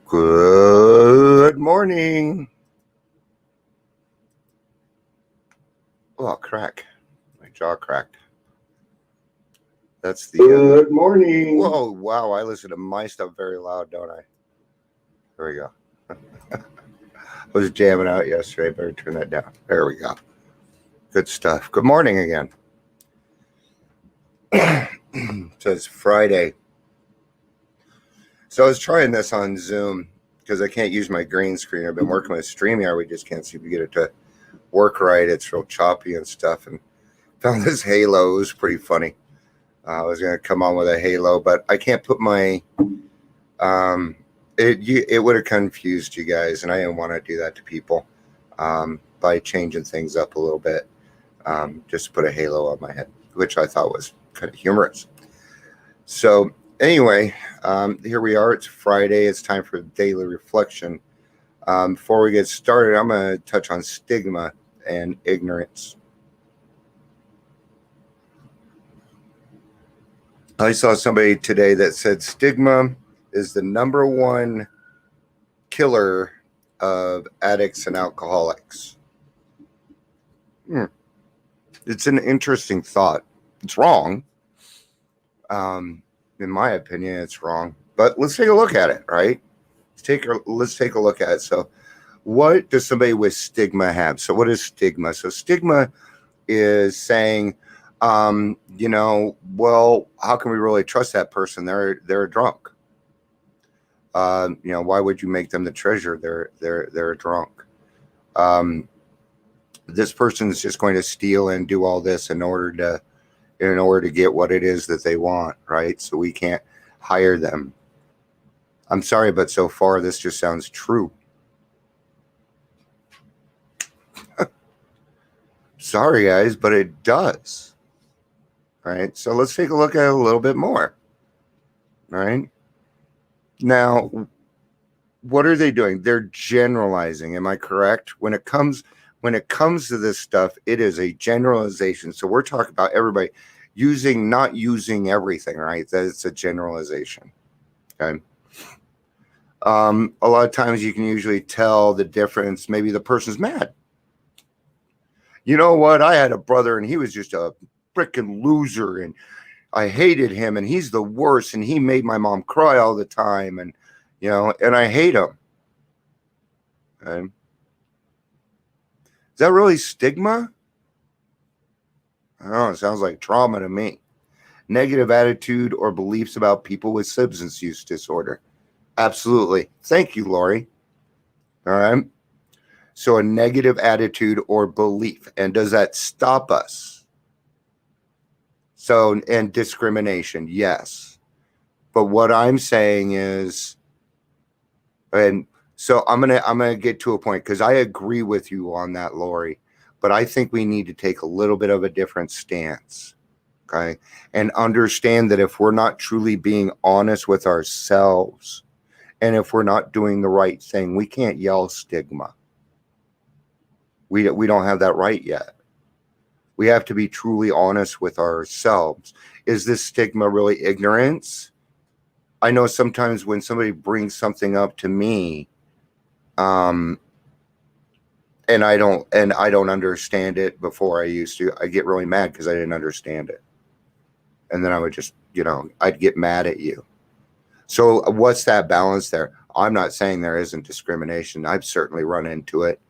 Good morning. Oh, crack. My jaw cracked. That's the. Good morning. Whoa, wow. I listen to my stuff very loud, don't I? There we go. I was jamming out yesterday. Better turn that down. There we go. Good stuff. Good morning again. So it's Friday. So I was trying this on Zoom because I can't use my green screen. I've been working with StreamYard. We just can't seem to get it to work right. It's real choppy and stuff. And found this halo. It was pretty funny. I was going to come on with a halo, but I can't put my it would have confused you guys, and I didn't want to do that to people by changing things up a little bit. Just to put a halo on my head, which I thought was kind of humorous. So anyway, here we are. It's Friday. It's time for daily reflection. Before we get started, I'm going to touch on stigma and ignorance. I saw somebody today that said stigma is the number one killer of addicts and alcoholics. It's an interesting thought. It's wrong. In my opinion, it's wrong. But let's take a look at it, right? Let's take a look at it. So what does somebody with stigma have? So what is stigma? So stigma is saying, well, how can we really trust that person? They're drunk. Why would you make them the treasure? They're drunk. This person's just going to steal and do all this in order to get what it is that they want, right? So we can't hire them. I'm sorry, but so far this just sounds true. Sorry, guys, but it does. Right? So let's take a look at it a little bit more. Right? Now, what are they doing? They're generalizing. Am I correct? When it comes to this stuff, it is a generalization. So we're talking about everybody not using everything, right? That it's a generalization. Okay. A lot of times you can usually tell the difference. Maybe the person's mad. You know what? I had a brother and he was just a freaking loser and I hated him and he's the worst and he made my mom cry all the time and and I hate him. Okay. Is that really stigma? I don't know. It sounds like trauma to me. Negative attitude or beliefs about people with substance use disorder. Absolutely. Thank you, Lori. All right. So a negative attitude or belief. And does that stop us? So, and discrimination, yes. But what I'm saying is, and so I'm gonna get to a point because I agree with you on that, Lori. But I think we need to take a little bit of a different stance, okay? And understand that if we're not truly being honest with ourselves, and if we're not doing the right thing, we can't yell stigma. We don't have that right yet. We have to be truly honest with ourselves. Is this stigma really ignorance? I know sometimes when somebody brings something up to me, and I don't understand it before I used to, I get really mad because I didn't understand it. And then I would just, I'd get mad at you. So what's that balance there? I'm not saying there isn't discrimination. I've certainly run into it.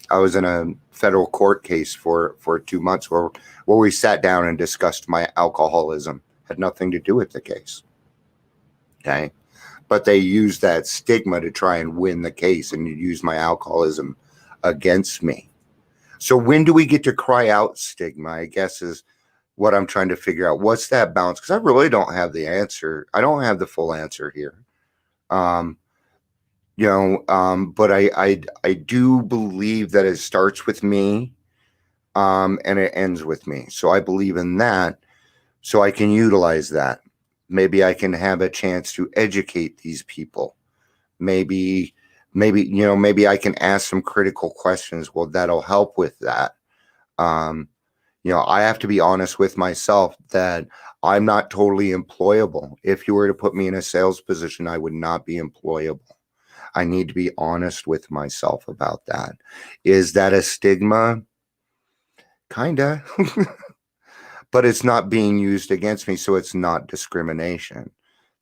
I was in a federal court case for 2 months where we sat down and discussed my alcoholism. Had nothing to do with the case. Okay. But they used that stigma to try and win the case and use my alcoholism against me. So when do we get to cry out stigma, I guess is what I'm trying to figure out. What's that balance? Because I really don't have the answer. I don't have the full answer here. But I do believe that it starts with me, and it ends with me. So I believe in that. So I can utilize that. Maybe I can have a chance to educate these people. Maybe I can ask some critical questions. Well, that'll help with that. I have to be honest with myself that I'm not totally employable. If you were to put me in a sales position, I would not be employable. I need to be honest with myself about that. Is that a stigma? Kinda. But it's not being used against me, so it's not discrimination.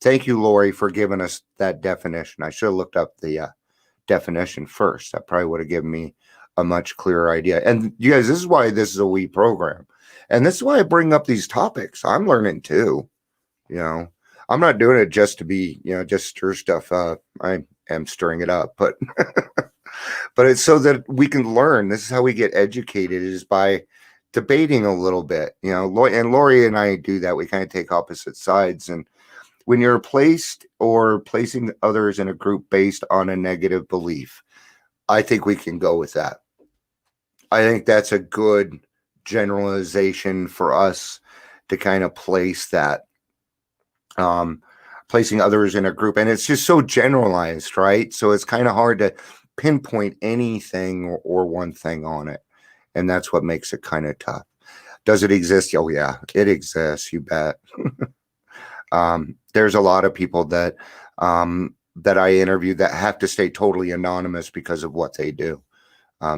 Thank you, Lori, for giving us that definition. I should have looked up the definition first. That probably would have given me a much clearer idea. And you guys, this is why this is a we program. And this is why I bring up these topics. I'm learning too. I'm not doing it just to be, just stir stuff up. I am stirring it up, but but it's so that we can learn. This is how we get educated, is by debating a little bit. And Lori and I do that. We kind of take opposite sides. And when you're placing others in a group based on a negative belief, I think we can go with that. I think that's a good generalization for us to kind of place that. Placing others in a group, and it's just so generalized, right? So it's kind of hard to pinpoint anything or one thing on it, and that's what makes it kind of tough. Does it exist? Oh yeah, it exists, you bet. There's a lot of people that I interview that have to stay totally anonymous because of what they do,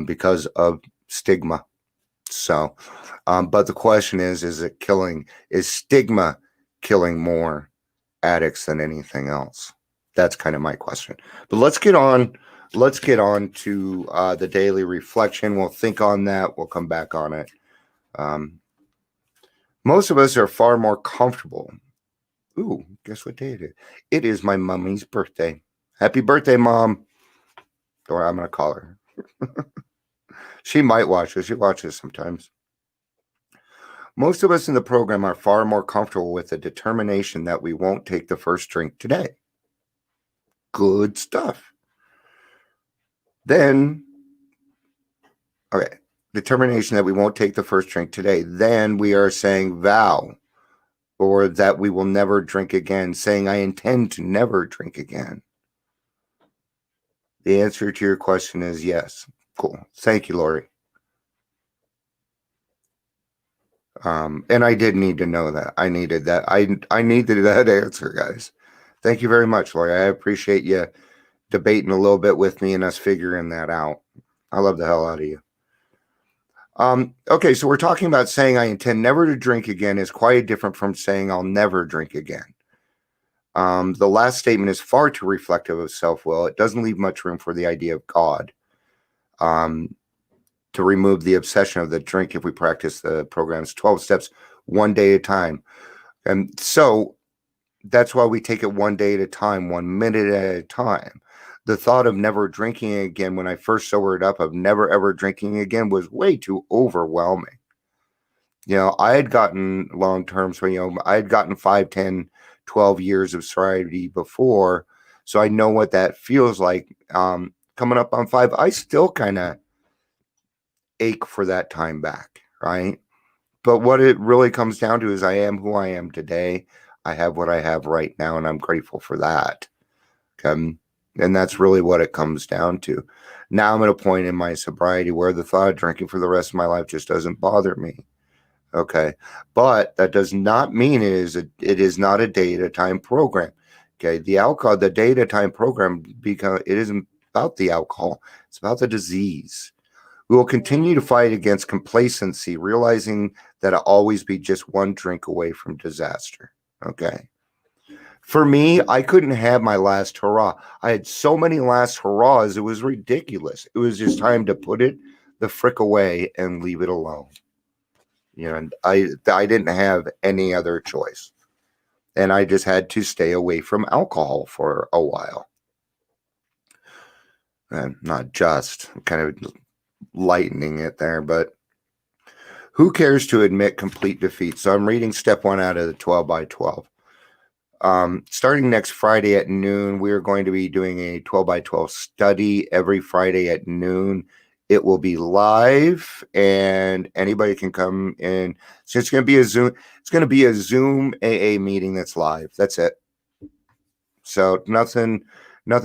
because of stigma. So but the question is stigma killing more addicts than anything else? That's kind of my question. But let's get on to the daily reflection. We'll think on that. We'll come back on it. Most of us are far more comfortable. Ooh, guess what day it is? It is my mummy's birthday. Happy birthday, Mom. Or I'm going to call her. She might watch this. She watches sometimes. Most of us in the program are far more comfortable with the determination that we won't take the first drink today. Good stuff. Then, okay, determination that we won't take the first drink today. Then we are saying vow, or that we will never drink again, saying I intend to never drink again. The answer to your question is yes. Cool. Thank you, Lori. And I did need to know that. I needed that. I needed that answer, guys. Thank you very much, Lori. I appreciate you debating a little bit with me and us figuring that out. I love the hell out of you. Okay, so we're talking about saying I intend never to drink again is quite different from saying I'll never drink again. The last statement is far too reflective of self-will. It doesn't leave much room for the idea of God. To remove the obsession of the drink if we practice the program's 12 steps one day at a time. And so that's why we take it one day at a time, 1 minute at a time. The thought of never drinking again, when I first sobered up, of never ever drinking again, was way too overwhelming. I had gotten long-term, so, I had gotten 5, 10, 12 years of sobriety before. So I know what that feels like. Coming up on 5, I still kind of ache for that time back, right? But what it really comes down to is I am who I am today. I have what I have right now, and I'm grateful for that. And that's really what it comes down to. Now I'm at a point in my sobriety where the thought of drinking for the rest of my life just doesn't bother me. Okay. But that does not mean it is not a day at a time program. Okay. The day at a time program, because it isn't about the alcohol, it's about the disease. We will continue to fight against complacency, realizing that I'll always be just one drink away from disaster. Okay. For me, I couldn't have my last hurrah. I had so many last hurrahs, it was ridiculous. It was just time to put it the frick away and leave it alone. And I didn't have any other choice. And I just had to stay away from alcohol for a while. And not just, kind of lightening it there, but who cares to admit complete defeat? So I'm reading step 1 out of the 12 by 12. Starting next Friday at noon, we're going to be doing a 12 by 12 study every Friday at noon. It will be live and anybody can come in. So it's going to be a Zoom. It's going to be a Zoom AA meeting that's live. That's it. So nothing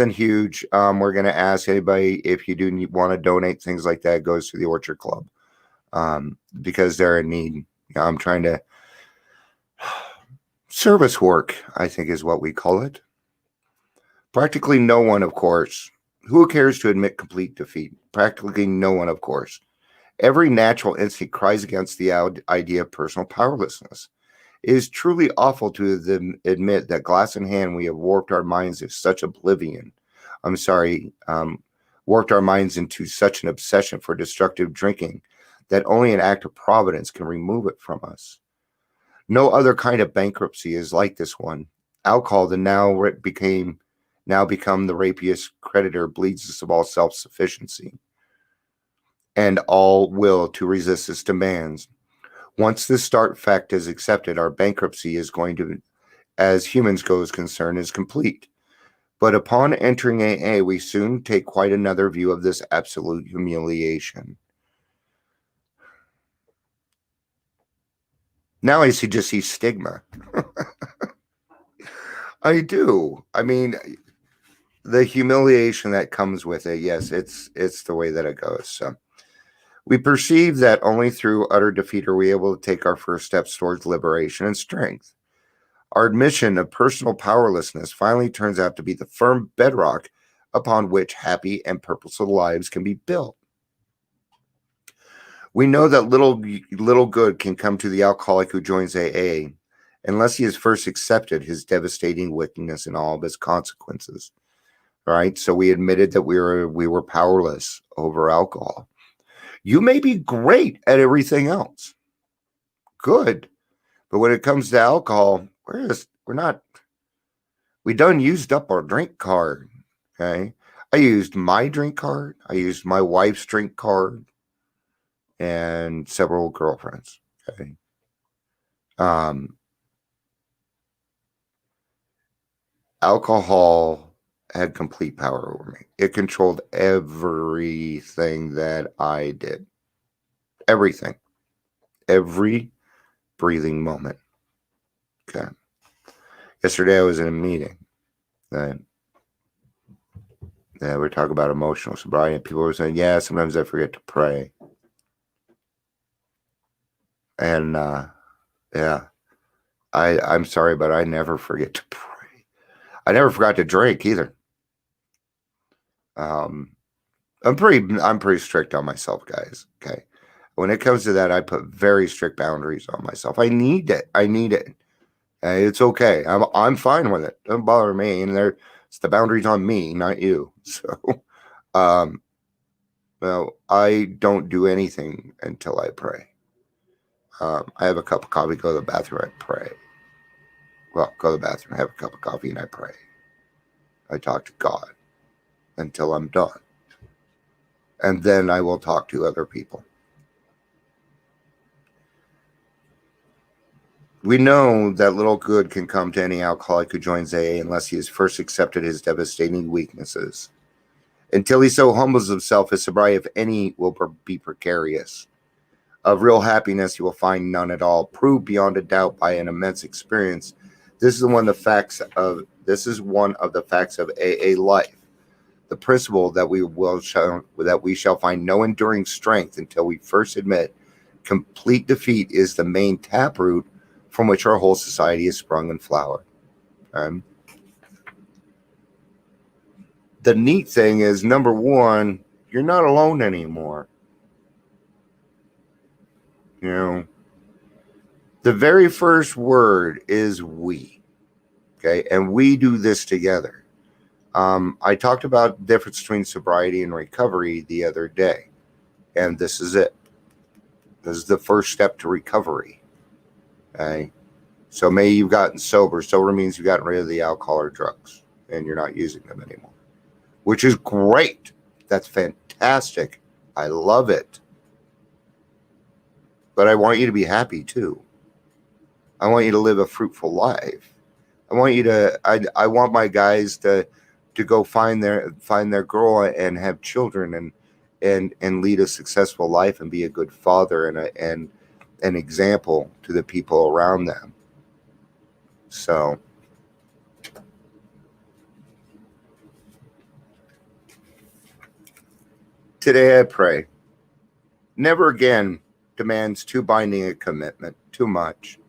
huge. We're going to ask anybody if you do want to donate, things like that. It goes to the Orchard Club. because they're in need. I'm trying to service work, I think is what we call it. Practically no one, of course. Who cares to admit complete defeat? Practically no one, of course. Every natural instinct cries against the idea of personal powerlessness. It is truly awful to admit that glass in hand we have warped our minds into such oblivion. Warped our minds into such an obsession for destructive drinking that only an act of providence can remove it from us. No other kind of bankruptcy is like this one. Alcohol, the now become the rapiest creditor, bleeds us of all self-sufficiency and all will to resist its demands. Once this start fact is accepted, our bankruptcy is going to, as humans go is concerned, is complete. But upon entering AA, we soon take quite another view of this absolute humiliation. Now I just see stigma. I do. I mean, the humiliation that comes with it, yes, it's the way that it goes. So we perceive that only through utter defeat are we able to take our first steps towards liberation and strength. Our admission of personal powerlessness finally turns out to be the firm bedrock upon which happy and purposeful lives can be built. We know that little good can come to the alcoholic who joins AA unless he has first accepted his devastating wickedness and all of its consequences. Right? So we admitted that we were powerless over alcohol. You may be great at everything else. Good. But when it comes to alcohol, we done used up our drink card. Okay. I used my drink card. I used my wife's drink card and several girlfriends. Okay. Alcohol had complete power over me. It controlled everything that I did. Everything. Every breathing moment. Okay. Yesterday I was in a meeting. We're talking about emotional sobriety, and people were saying, yeah, sometimes I forget to pray. And yeah, I'm sorry, but I never forget to pray. I never forgot to drink either. I'm pretty strict on myself, guys. Okay. When it comes to that, I put very strict boundaries on myself. I need it. It's okay. I'm fine with it. Don't bother me. And it's the boundaries on me, not you. So, well, I don't do anything until I pray. I have a cup of coffee, go to the bathroom, I pray. Well, go to the bathroom, have a cup of coffee, and I pray. I talk to God until I'm done. And then I will talk to other people. We know that little good can come to any alcoholic who joins AA unless he has first accepted his devastating weaknesses. Until he so humbles himself, his sobriety, if any, will be precarious. Of real happiness, he will find none at all. Proved beyond a doubt by an immense experience, this is one of the facts of AA life. The principle that we shall find no enduring strength until we first admit complete defeat is the main taproot from which our whole society is sprung and flowered. The neat thing is, number one, you're not alone anymore. You know, the very first word is we. Okay, and we do this together. I talked about the difference between sobriety and recovery the other day, and this is it. This is the first step to recovery. Okay, so maybe you've gotten sober. Sober means you've gotten rid of the alcohol or drugs, and you're not using them anymore, which is great. That's fantastic. I love it. But I want you to be happy too. I want you to live a fruitful life. I want my guys to go find their girl and have children and lead a successful life and be a good father and an example to the people around them. So today I pray, never again demands too binding a commitment, too much.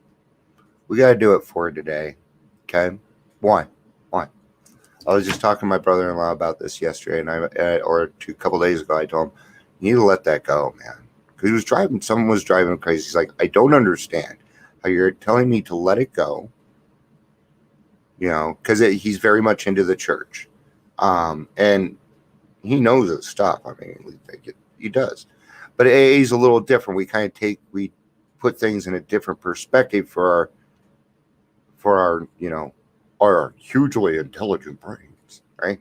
We got to do it for today. Okay? Why? I was just talking to my brother-in-law about this yesterday, and a couple days ago, I told him, you need to let that go, man. Because someone was driving him crazy. He's like, I don't understand how you're telling me to let it go. Because he's very much into the church. And he knows his stuff. I mean, he does. But AA is a little different. We put things in a different perspective for our our hugely intelligent brains, right?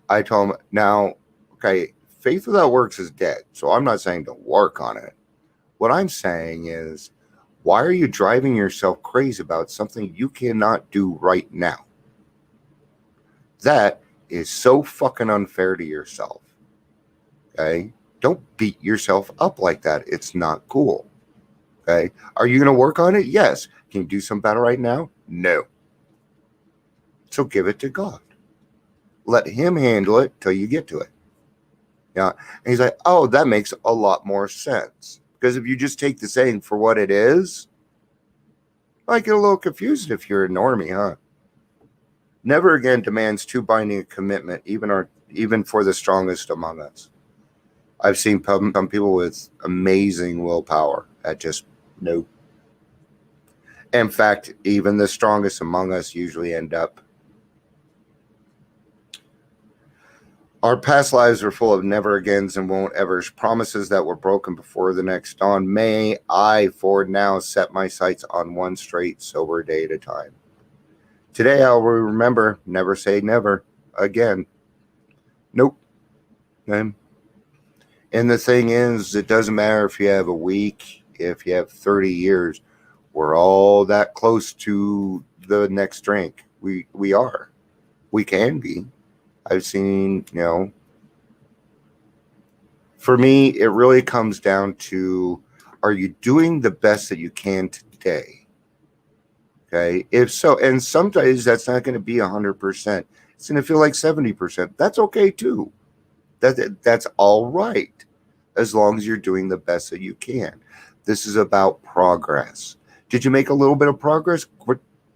I told him, now, okay, faith without works is dead. So I'm not saying to work on it. What I'm saying is, why are you driving yourself crazy about something you cannot do right now? That is so fucking unfair to yourself. Okay? Don't beat yourself up like that. It's not cool. Okay? Are you going to work on it? Yes. Can you do something better right now? No. So give it to God. Let him handle it till you get to it. Yeah. And he's like, oh, that makes a lot more sense. Because if you just take the saying for what it is, I get a little confused if you're a normie, huh? Never again demands too binding a commitment, even for the strongest among us. I've seen some people with amazing willpower that just nope. In fact, even the strongest among us usually end up. Our past lives are full of never agains and won't evers, promises that were broken before the next dawn. May I, for now, set my sights on one straight, sober day at a time. Today I will remember, never say never again. Nope. And the thing is, it doesn't matter if you have a week, if you have 30 years, we're all that close to the next drink. We are. We can be. I've seen, for me, it really comes down to, are you doing the best that you can today? Okay. If so, and sometimes that's not going to be 100%. It's going to feel like 70%. That's okay too. That's all right. As long as you're doing the best that you can. This is about progress. Did you make a little bit of progress?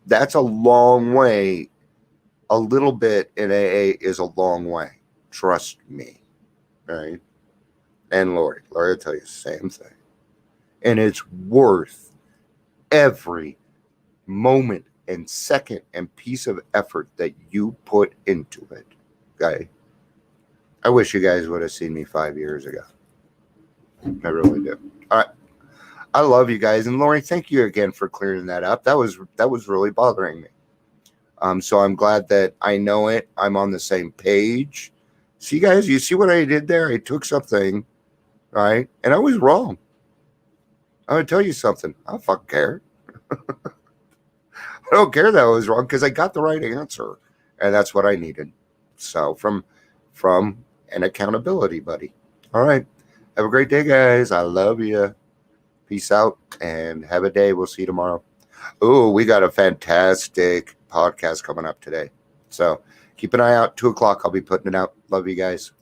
That's a long way. A little bit in AA is a long way. Trust me. Right? And Lori will tell you the same thing. And it's worth every moment and second and piece of effort that you put into it. Okay? I wish you guys would have seen me 5 years ago. I really do. All right. I love you guys. And Lori, thank you again for clearing that up. That was really bothering me. So I'm glad that I know it. I'm on the same page. See, guys, you see what I did there? I took something, right? And I was wrong. I'm going to tell you something. I don't fucking care. I don't care that I was wrong because I got the right answer. And that's what I needed. So from an accountability buddy. All right. Have a great day, guys. I love you. Peace out and have a day. We'll see you tomorrow. Oh, we got a fantastic podcast coming up today. So keep an eye out. 2:00. I'll be putting it out. Love you guys.